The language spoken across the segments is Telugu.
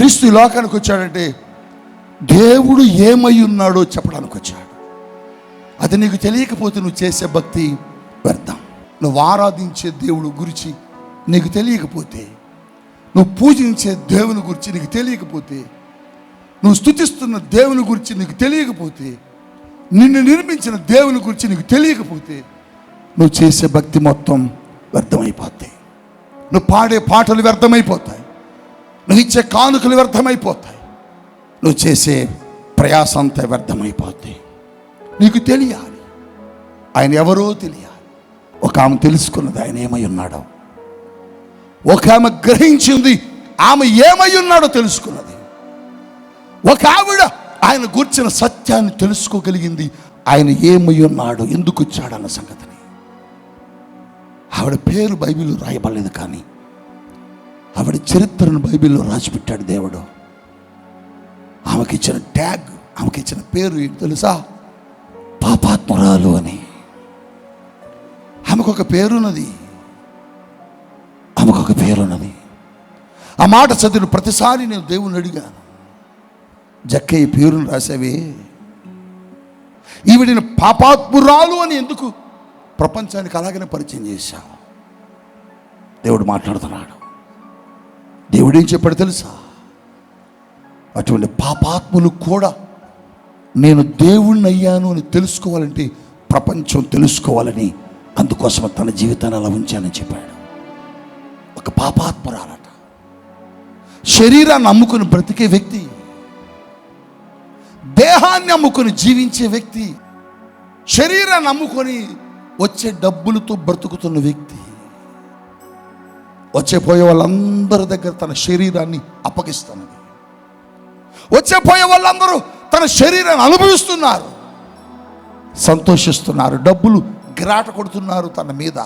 క్రీస్తు ఈ లోకానికి వచ్చాడంటే దేవుడు ఏమై ఉన్నాడో చెప్పడానికి వచ్చాడు. అది నీకు తెలియకపోతే నువ్వు చేసే భక్తి వ్యర్థం. నువ్వు ఆరాధించే దేవుడు గురించి నీకు తెలియకపోతే, నువ్వు పూజించే దేవుని గురించి నీకు తెలియకపోతే, నువ్వు స్తుతిస్తున్న దేవుని గురించి నీకు తెలియకపోతే, నిన్ను నిర్మించిన దేవుని గురించి నీకు తెలియకపోతే, నువ్వు చేసే భక్తి మొత్తం వ్యర్థమైపోతాయి. నువ్వు పాడే పాటలు వ్యర్థమైపోతాయి. నువ్వు ఇచ్చే కానుకలు వ్యర్థమైపోతాయి. నువ్వు చేసే ప్రయాస అంతా వ్యర్థమైపోతాయి. నీకు తెలియాలి ఆయన ఎవరో తెలియాలి. ఒక ఆమె తెలుసుకున్నది ఆయన ఏమై ఉన్నాడో, ఒక ఆమె గ్రహించింది ఆమె ఏమై ఉన్నాడో తెలుసుకున్నది. ఒక ఆవిడ ఆయన గురించిన సత్యాన్ని తెలుసుకోగలిగింది, ఆయన ఏమై ఉన్నాడు, ఎందుకు వచ్చాడన్న సంగతిని. ఆవిడ పేరు బైబిల్లో రాయబడలేదు, కానీ ఆవిడ చరిత్రను బైబిల్లో రాసిపెట్టాడు దేవుడు. ఆమెకి ఇచ్చిన ట్యాగ్, ఆమెకి ఇచ్చిన పేరు ఏంటి తెలుసా? పాపాత్మురాలు అని. ఆమెకొక పేరున్నది, ఆమెకొక పేరున్నది. ఆ మాట చదివిన ప్రతిసారి నేను దేవుని అడిగాను, జక్కయ్య పేరును రాసావే, ఈవిడిని పాపాత్మురాలు అని ఎందుకు ప్రపంచానికి అలాగనే పరిచయం చేశావు? దేవుడు మాట్లాడుతున్నాడు. దేవుడు ఏం చెప్పాడు తెలుసా? అటువంటి పాపాత్ములు కూడా నేను దేవుణ్ణి అయ్యాను అని తెలుసుకోవాలంటే ప్రపంచం తెలుసుకోవాలని, అందుకోసం తన జీవితాన్ని అలా ఉంచానని చెప్పాడు. ఒక పాపాత్మురాలట, శరీరాన్ని అమ్ముకుని బ్రతికే వ్యక్తి, దేహాన్ని అమ్ముకొని జీవించే వ్యక్తి, శరీరాన్ని అమ్ముకొని వచ్చే డబ్బులతో బ్రతుకుతున్న వ్యక్తి, వచ్చేపోయే వాళ్ళందరి దగ్గర తన శరీరాన్ని అప్పగిస్తున్నది. వచ్చేపోయే వాళ్ళందరూ తన శరీరాన్ని అనుభవిస్తున్నారు, సంతోషిస్తున్నారు, డబ్బులు గిరాట కొడుతున్నారు తన మీద.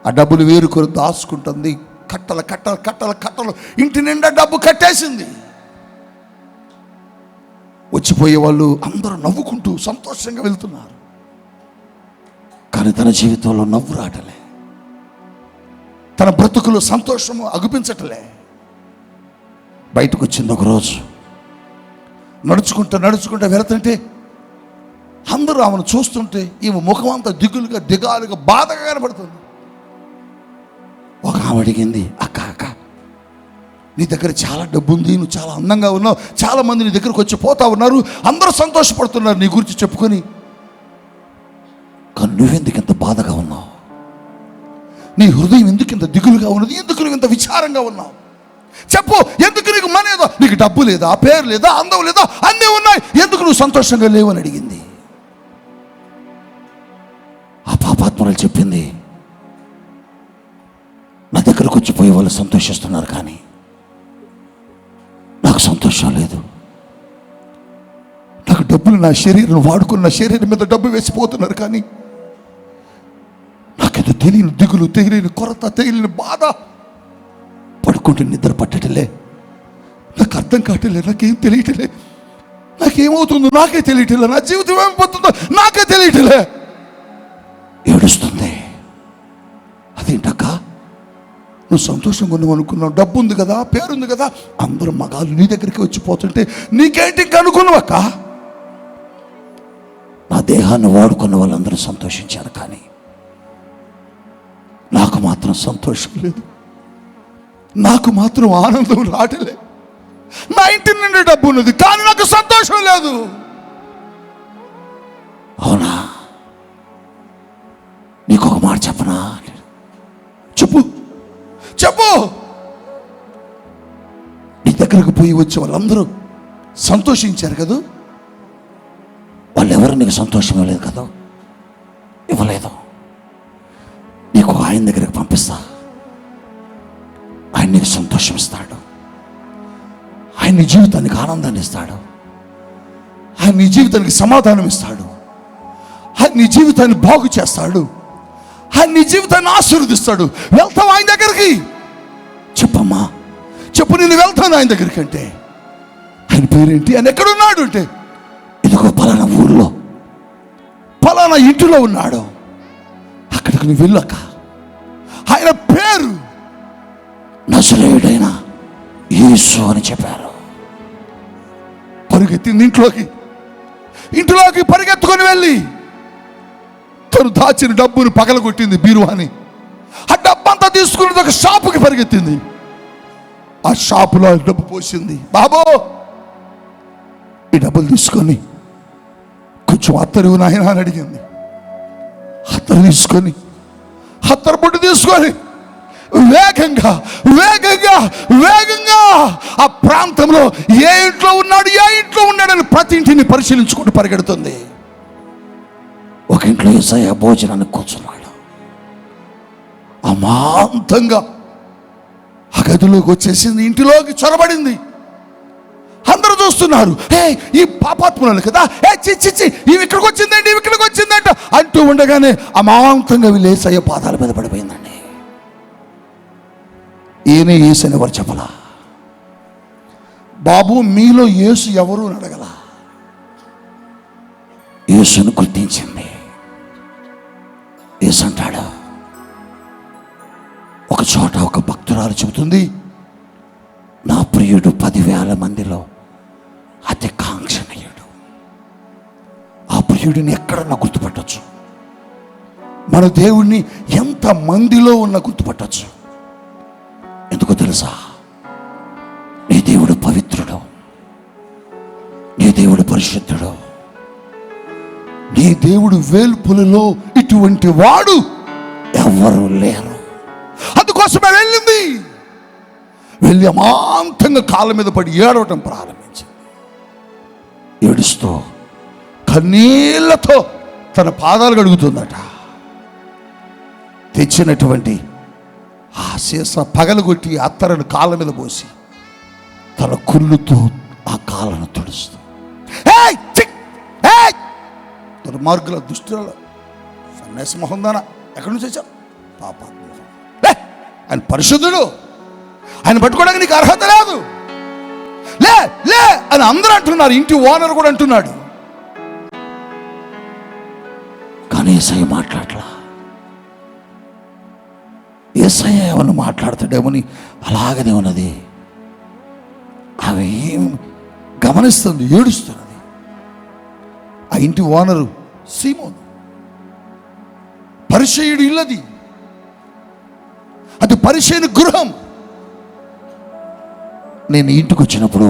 ఆ డబ్బులు వేరుకొని దాచుకుంటుంది, కట్టలు కట్టలు కట్టలు కట్టలు ఇంటి నిండా డబ్బు కట్టేసింది. వచ్చిపోయే వాళ్ళు అందరూ నవ్వుకుంటూ సంతోషంగా వెళ్తున్నారు, కానీ తన జీవితంలో నవ్వు రాటలే, తన బ్రతుకులో సంతోషము అగుపించటలే. బయటకు వచ్చింది ఒకరోజు, నడుచుకుంటూ నడుచుకుంటూ వెళుతుంటే అందరూ ఆమెను చూస్తుంటే ఈమె ముఖం అంతా దిగులుగా దిగాలుగా బాధగా కనబడుతుంది. ఒక ఆమె అడిగింది, అక్క అక్క నీ దగ్గర చాలా డబ్బు ఉంది, నువ్వు చాలా అందంగా ఉన్నావు, చాలా మంది నీ దగ్గరకు వచ్చి పోతా ఉన్నారు, అందరూ సంతోషపడుతున్నారు నీ గురించి చెప్పుకొని, కానీ నువ్వెందుకు ఇంత బాధగా ఉన్నావు? నీ హృదయం ఎందుకు ఇంత దిగులుగా ఉన్నది? ఎందుకు నువ్వు ఇంత విచారంగా ఉన్నావు? చెప్పు, ఎందుకు నీకు మనేదో, నీకు డబ్బు లేదా, పేరు లేదా, అందం లేదా, అన్నీ ఉన్నాయి, ఎందుకు నువ్వు సంతోషంగా లేవు అని అడిగింది. ఆ పాపాత్మురాలు చెప్పింది, నా దగ్గరకు వచ్చిపోయే వాళ్ళు సంతోషిస్తున్నారు, కానీ నాకు సంతోషం లేదు. నాకు డబ్బులు, నా శరీరం వాడుకున్న శరీరం మీద డబ్బు వేసిపోతున్నారు, కానీ నాకేదో తెలియని దిగులు, తెలియని కొరత, తెలియని బాధ, పడుకుంటే నిద్ర పట్టటలే, నాకు అర్థం కావట్లే, నాకేం తెలియటలే, నాకేమవుతుందో నాకే తెలియటలే, నా జీవితం ఏమైపోతుందో నాకే తెలియటలే, ఏడుస్తుంది. అదేంటక్క, నువ్వు సంతోషంగా ఉన్నావు అనుకున్నావు, డబ్బు ఉంది కదా, పేరుంది కదా, అందరూ మగాళ్ళు నీ దగ్గరికి వచ్చిపోతుంటే నీకేంటి ఇంకా అనుకున్నావక్క? నా దేహాన్ని వాడుకున్న వాళ్ళందరూ సంతోషించారు, కానీ నాకు మాత్రం సంతోషం లేదు, నాకు మాత్రం ఆనందం రావట్లే. నా ఇంటి నిండా డబ్బు ఉన్నది, కానీ నాకు సంతోషం లేదు. అవునా, నీకు ఒక మాట చెప్పనా? చెప్పు చెప్పు. నీ దగ్గరకు పోయి వచ్చే వాళ్ళందరూ సంతోషించారు కదా, వాళ్ళు ఎవరు నీకు సంతోషం ఇవ్వలేదు కదా, ఇవ్వలేదు. నీకు ఆయన దగ్గరికి పంపిస్తా, ఆయన నీకు సంతోషం ఇస్తాడు, ఆయన నీ జీవితానికి ఆనందాన్ని ఇస్తాడు, ఆయన నీ జీవితానికి సమాధానం ఇస్తాడు, ఆయన నీ జీవితాన్ని బాగు చేస్తాడు, ఆయన నీ జీవితాన్ని ఆశీర్వదిస్తాడు. వెళ్తావు ఆయన దగ్గరికి? చెప్పమ్మా చెప్పు, నేను వెళ్తాను ఆయన దగ్గరికి అంటే, ఆయన పేరేంటి, ఆయన ఎక్కడున్నాడు అంటే, ఇదిగో పలానా ఊళ్ళో పలానా ఇంటిలో ఉన్నాడు, అక్కడికి నువ్వు వెళ్ళాక ఆయన పేరు నజరేయుడైన యేసు యేసు అని చెప్పారు. పరిగెత్తింది ఇంట్లోకి పరిగెత్తుకొని వెళ్ళి తను దాచిన డబ్బును పగలగొట్టింది బీరువాని. ఆ డబ్బంతా తీసుకుని ఒక షాపుకి పరిగెత్తింది. ఆ షాపులో డబ్బు పోసింది. బాబో, ఈ డబ్బులు తీసుకొని కొంచెం అత్తరు నాయన అని అడిగింది. అత్తరు తీసుకొని అత్తరు బొట్టు తీసుకొని వేగంగా ఆ ప్రాంతంలో ఏ ఇంట్లో ఉన్నాడని ప్రతి ఇంటిని పరిశీలించుకుంటూ పరిగెడుతుంది. ఒక ఇంట్లో యేసయ్య భోజనానికి కూర్చున్నాడు. అమాంతంగా ఆ గదిలోకి వచ్చేసింది, ఇంటిలోకి చొరబడింది. అందరూ చూస్తున్నారు. ఈ పాపాత్ములు కదా, చిచ్చి ఇవి ఇక్కడికి వచ్చిందంట అంటూ ఉండగానే అమాంతంగా వీళ్ళు యేసయ్య పాదాల మీద పడిపోయిందండి. ఈయనే యేసు అని ఎవరు చెప్పలా. బాబు, మీలో యేసు ఎవరు అని అడగల. యేసును గుర్తించింది. యేసు అంటాడు, ఒక చోట ఒక భక్తురాలు చెబుతుంది, నా ప్రియుడు 10,000 మందిలో అతి కాంక్షణీయుడు. ఆ ప్రియుడిని ఎక్కడన్నా గుర్తుపట్టచ్చు. మన దేవుణ్ణి ఎంత మందిలో ఉన్నా గుర్తుపట్టచ్చు. ఎందుకో తెలుసా? నీ దేవుడు పవిత్రుడు, నీ దేవుడు పరిశుద్ధుడు, నీ దేవుడు వేల్పులలో ఇటువంటి వాడు ఎవరు లేరు. అందుకోసమే వెళ్ళి అమాంతంగా కాళ్ళ మీద పడి ఏడవటం ప్రారంభించింది. ఏడుస్తూ కన్నీళ్లతో తన పాదాలు కడుగుతుందట. తెచ్చినటువంటి ఆ సీస పగలగొట్టి అత్తరను కాళ్ళ మీద పోసి తన కుళ్ళుతో ఆ కాళ్ళను తుడుస్తూ, దుర్మార్గుల దుష్టుల సన్యాసి మొహందాన ఎక్కడి నుంచి వచ్చావు పాపాత్మ, ఆయన పరిశుద్ధుడు, ఆయన పట్టుకోవడానికి నీకు అర్హత లేదు, లే అని అందరూ అంటున్నారు. ఇంటి ఓనర్ కూడా అంటున్నాడు. కానీ యేసయ్య మాట్లాడలా. యేసయ్య ఏమన్నా మాట్లాడతాడేమని అలాగనే ఉన్నది. ఆమె ఏం గమనిస్తుంది, ఏడుస్తున్నది. ఆ ఇంటి ఓనరు సీమోను, పరిసయ్యుడు ఇల్లది, అది పరిసయ్యుని గృహం. నేను ఇంటికి వచ్చినప్పుడు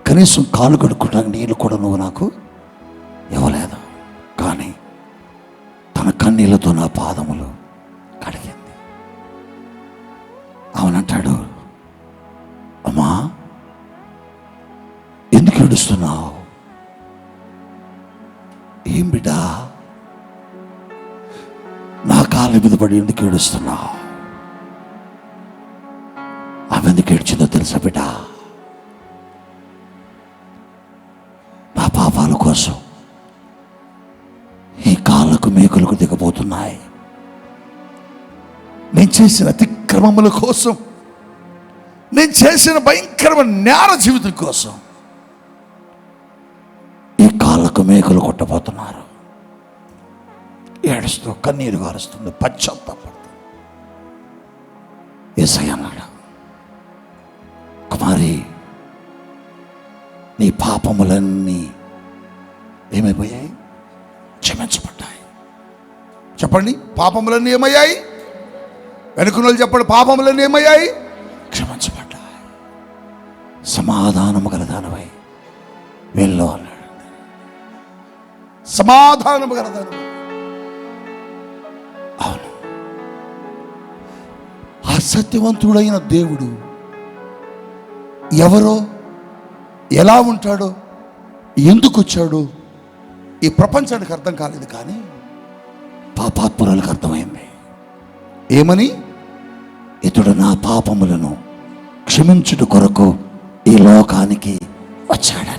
కనీసం కాలు కడుక్కోవడానికి నీళ్ళు కూడా నువ్వు నాకు ఇవ్వలేదు. కానీ తన కన్నీళ్లతో నా పాదములు కడిగింది. అవునంటాడు, అమ్మా ఎందుకు ఏడుస్తున్నావు? ఏం బిడ్డా, నా కాళ్ళ మీద పడి ఎందుకు ఏడుస్తున్నావు? ఆమె ఎందుకు ఏడ్చిందో తెలుసా బిడ్డా? నా పాపాల కోసం ఈ కాళ్ళకు మేకులకు దిగబోతున్నాయి. నేను చేసిన అతిక్రమముల కోసం, నేను చేసిన భయంకరమైన నేర జీవితం కోసం ఈ కాళ్ళకు మేకులు కొట్టబోతున్నారు. ఏడుస్తూ కన్నీరు గారుస్తుంది, పశ్చాత్తాపడుతుంది. యేసయ్య అన్నాడు, కుమారి, నీ పాపములన్నీ ఏమైపోయాయి? క్షమించబడ్డాయి. చెప్పండి, పాపములన్నీ ఏమయ్యాయి? వెనుకలు చెప్పండి, పాపములన్నీ ఏమయ్యాయి? క్షమించబడ్డాయి. సమాధానము గలదానవై వెళ్ళు అన్నాడు. సమాధానము గలదానవై. అవును, అసత్యవంతుడైన దేవుడు ఎవరో, ఎలా ఉంటాడో, ఎందుకు వచ్చాడో ఈ ప్రపంచానికి అర్థం కాలేదు. కానీ పాపాత్ములకు అర్థమైంది. ఏమని? ఇతడు నా పాపములను క్షమించుట కొరకు ఈ లోకానికి వచ్చాడు.